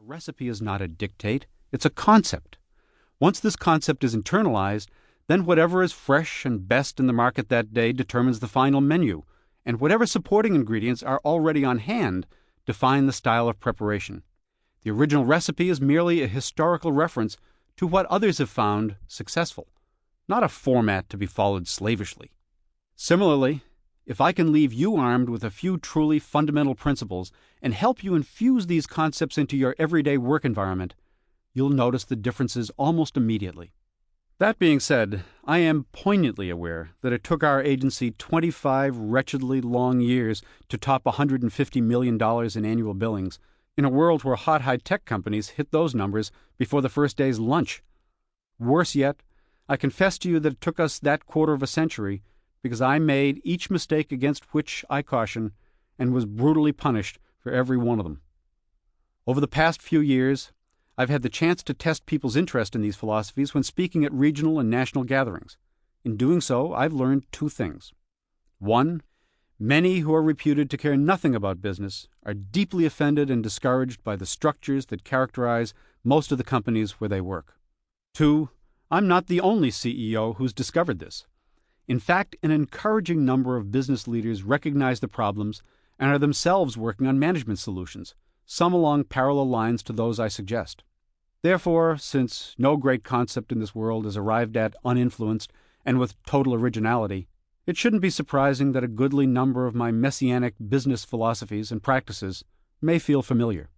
recipe is not a dictate, it's a concept. Once this concept is internalized, then whatever is fresh and best in the market that day determines the final menu, and whatever supporting ingredients are already on hand define the style of preparation. The original recipe is merely a historical reference to what others have found successful, not a format to be followed slavishly. Similarly, if I can leave you armed with a few truly fundamental principles and help you infuse these concepts into your everyday work environment, you'll notice the differences almost immediately. That being said, I am poignantly aware that it took our agency 25 wretchedly long years to top $150 million in annual billings, in a world where hot high-tech companies hit those numbers before the first day's lunch. Worse yet, I confess to you that it took us that quarter of a century because I made each mistake against which I caution and was brutally punished for every one of them. Over the past few years, I've had the chance to test people's interest in these philosophies when speaking at regional and national gatherings. In doing so, I've learned two things. One, many who are reputed to care nothing about business are deeply offended and discouraged by the structures that characterize most of the companies where they work. Two, I'm not the only CEO who's discovered this. In fact, an encouraging number of business leaders recognize the problems and are themselves working on management solutions, some along parallel lines to those I suggest. Therefore, since no great concept in this world is arrived at uninfluenced and with total originality, it shouldn't be surprising that a goodly number of my messianic business philosophies and practices may feel familiar.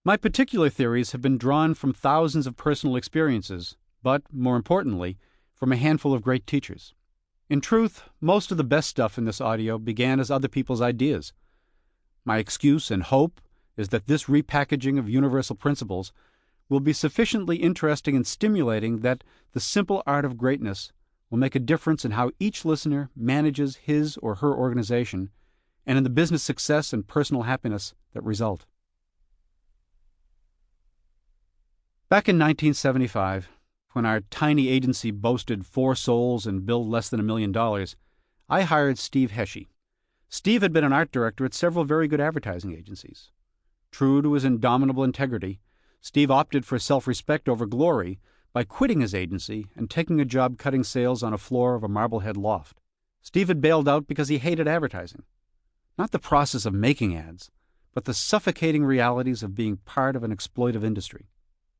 My particular theories have been drawn from thousands of personal experiences, but, more importantly, from a handful of great teachers. In truth, most of the best stuff in this audio began as other people's ideas. My excuse and hope is that this repackaging of universal principles will be sufficiently interesting and stimulating that the simple art of greatness will make a difference in how each listener manages his or her organization and in the business success and personal happiness that result. Back in 1975, when our tiny agency boasted 4 souls and billed less than $1 million, I hired Steve Heshe. Steve had been an art director at several very good advertising agencies. True to his indomitable integrity, Steve opted for self-respect over glory by quitting his agency and taking a job cutting sales on a floor of a Marblehead loft. Steve had bailed out because he hated advertising. Not the process of making ads, but the suffocating realities of being part of an exploitive industry.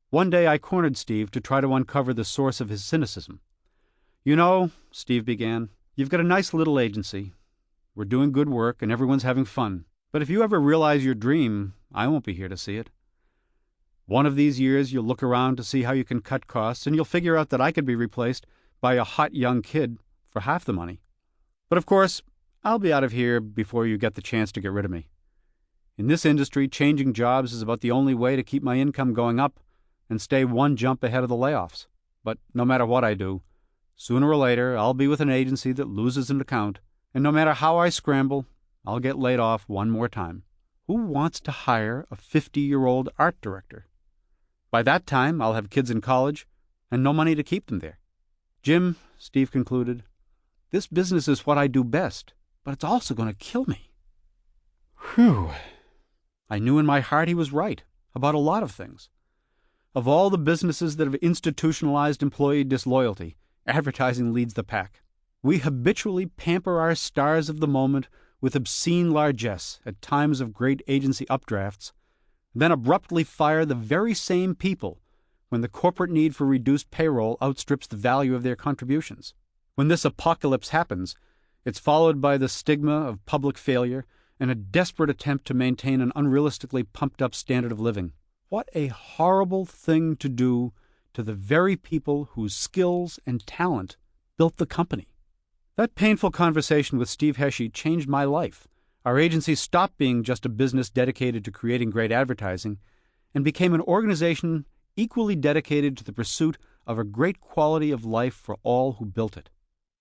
One day I cornered Steve to try to uncover the source of his cynicism. "You know," Steve began, "you've got a nice little agency. We're doing good work and everyone's having fun. But if you ever realize your dream, I won't be here to see it. One of these years you'll look around to see how you can cut costs and you'll figure out that I could be replaced by a hot young kid for half the money. But of course, I'll be out of here before you get the chance to get rid of me. In this industry, changing jobs is about the only way to keep my income going up and stay one jump ahead of the layoffs. But no matter what I do, sooner or later I'll be with an agency that loses an account, and no matter how I scramble, I'll get laid off one more time. Who wants to hire a 50-year-old art director? By that time, I'll have kids in college and no money to keep them there. Jim," Steve concluded, "this business is what I do best, but it's also going to kill me." Whew. I knew in my heart he was right about a lot of things. Of all the businesses that have institutionalized employee disloyalty, advertising leads the pack. We habitually pamper our stars of the moment with obscene largesse at times of great agency updrafts, then abruptly fire the very same people when the corporate need for reduced payroll outstrips the value of their contributions. When this apocalypse happens, it's followed by the stigma of public failure and a desperate attempt to maintain an unrealistically pumped-up standard of living. What a horrible thing to do to the very people whose skills and talent built the company. That painful conversation with Steve Heshe changed my life. Our agency stopped being just a business dedicated to creating great advertising and became an organization equally dedicated to the pursuit of a great quality of life for all who built it.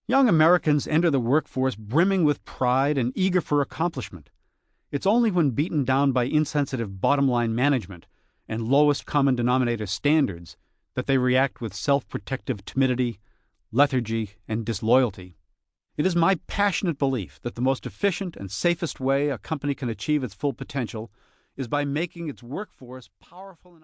Young Americans enter the workforce brimming with pride and eager for accomplishment. It's only when beaten down by insensitive bottom-line management and lowest common denominator standards that they react with self-protective timidity, lethargy, and disloyalty. It is my passionate belief that the most efficient and safest way a company can achieve its full potential is by making its workforce powerful enough